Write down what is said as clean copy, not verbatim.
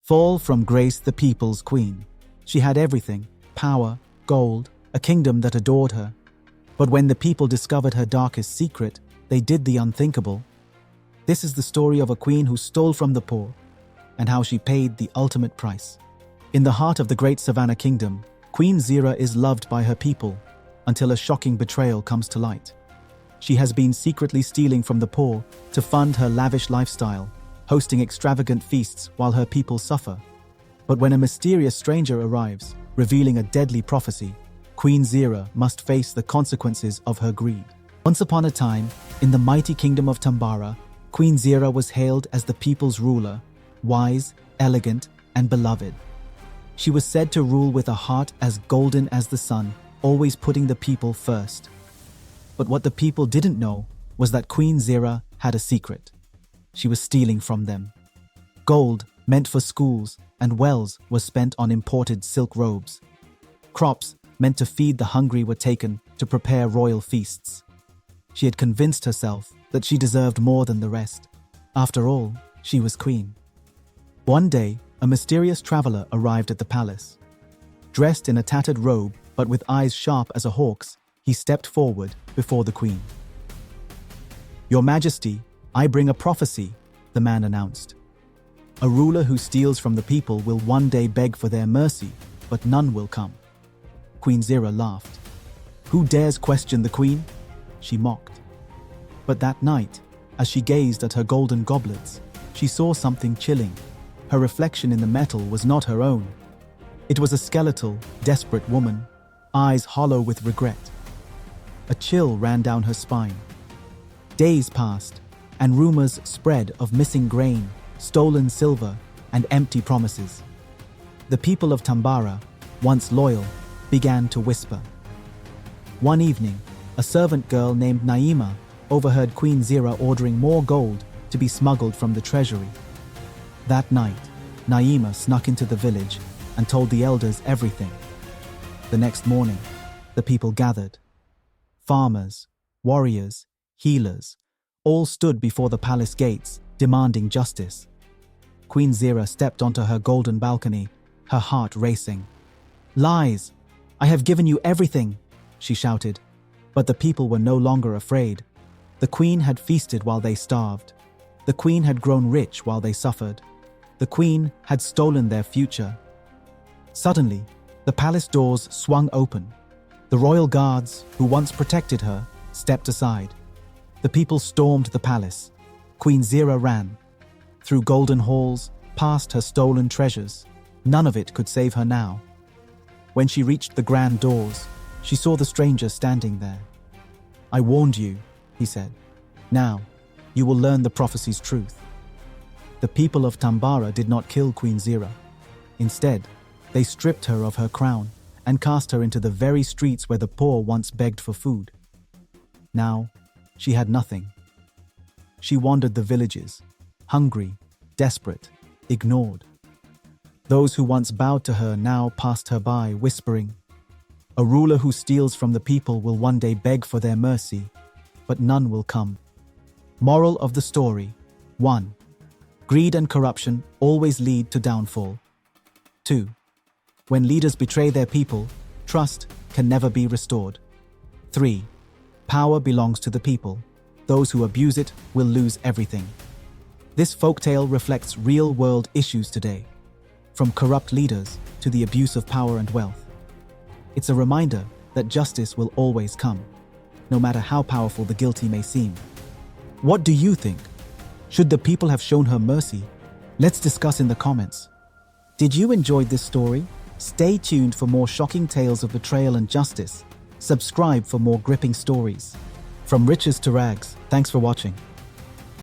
Fall from grace, the people's queen. She had everything: power, gold, a kingdom that adored her. But when the people discovered her darkest secret, they did the unthinkable. This is the story of a queen who stole from the poor, and how she paid the ultimate price. In the heart of the great Savannah kingdom, Queen Zira is loved by her people, until a shocking betrayal comes to light. She has been secretly stealing from the poor to fund her lavish lifestyle, hosting extravagant feasts while her people suffer. But when a mysterious stranger arrives, revealing a deadly prophecy, Queen Zira must face the consequences of her greed. Once upon a time, in the mighty kingdom of Tambara, Queen Zira was hailed as the people's ruler, wise, elegant, and beloved. She was said to rule with a heart as golden as the sun, always putting the people first. But what the people didn't know was that Queen Zira had a secret. She was stealing from them. Gold, meant for schools, and wells were spent on imported silk robes. Crops, meant to feed the hungry, were taken to prepare royal feasts. She had convinced herself that she deserved more than the rest. After all, she was queen. One day, a mysterious traveler arrived at the palace. Dressed in a tattered robe, but with eyes sharp as a hawk's, he stepped forward before the queen. "Your Majesty, I bring a prophecy," the man announced. "A ruler who steals from the people will one day beg for their mercy, but none will come." Queen Zira laughed. "Who dares question the queen?" she mocked. But that night, as she gazed at her golden goblets, she saw something chilling. Her reflection in the metal was not her own. It was a skeletal, desperate woman, eyes hollow with regret. A chill ran down her spine. Days passed, and rumors spread of missing grain, stolen silver, and empty promises. The people of Tambara, once loyal, began to whisper. One evening, a servant girl named Naima overheard Queen Zira ordering more gold to be smuggled from the treasury. That night, Naima snuck into the village and told the elders everything. The next morning, the people gathered. Farmers, warriors, healers, all stood before the palace gates, demanding justice. Queen Zira stepped onto her golden balcony, her heart racing. "Lies! I have given you everything," she shouted. But the people were no longer afraid. The queen had feasted while they starved. The queen had grown rich while they suffered. The queen had stolen their future. Suddenly, the palace doors swung open. The royal guards, who once protected her, stepped aside. The people stormed the palace. Queen Zira ran. Through golden halls, past her stolen treasures. None of it could save her now. When she reached the grand doors, she saw the stranger standing there. "I warned you," he said. "Now, you will learn the prophecy's truth." The people of Tambara did not kill Queen Zira. Instead, they stripped her of her crown and cast her into the very streets where the poor once begged for food. Now, she had nothing. She wandered the villages, hungry, desperate, ignored. Those who once bowed to her now passed her by, whispering, "A ruler who steals from the people will one day beg for their mercy, but none will come." Moral of the story: 1. Greed and corruption always lead to downfall. 2. When leaders betray their people, trust can never be restored. 3. Power belongs to the people. Those who abuse it will lose everything. This folktale reflects real-world issues today, from corrupt leaders to the abuse of power and wealth. It's a reminder that justice will always come, no matter how powerful the guilty may seem. What do you think? Should the people have shown her mercy? Let's discuss in the comments. Did you enjoy this story? Stay tuned for more shocking tales of betrayal and justice. Subscribe for more gripping stories. From riches to rags, thanks for watching.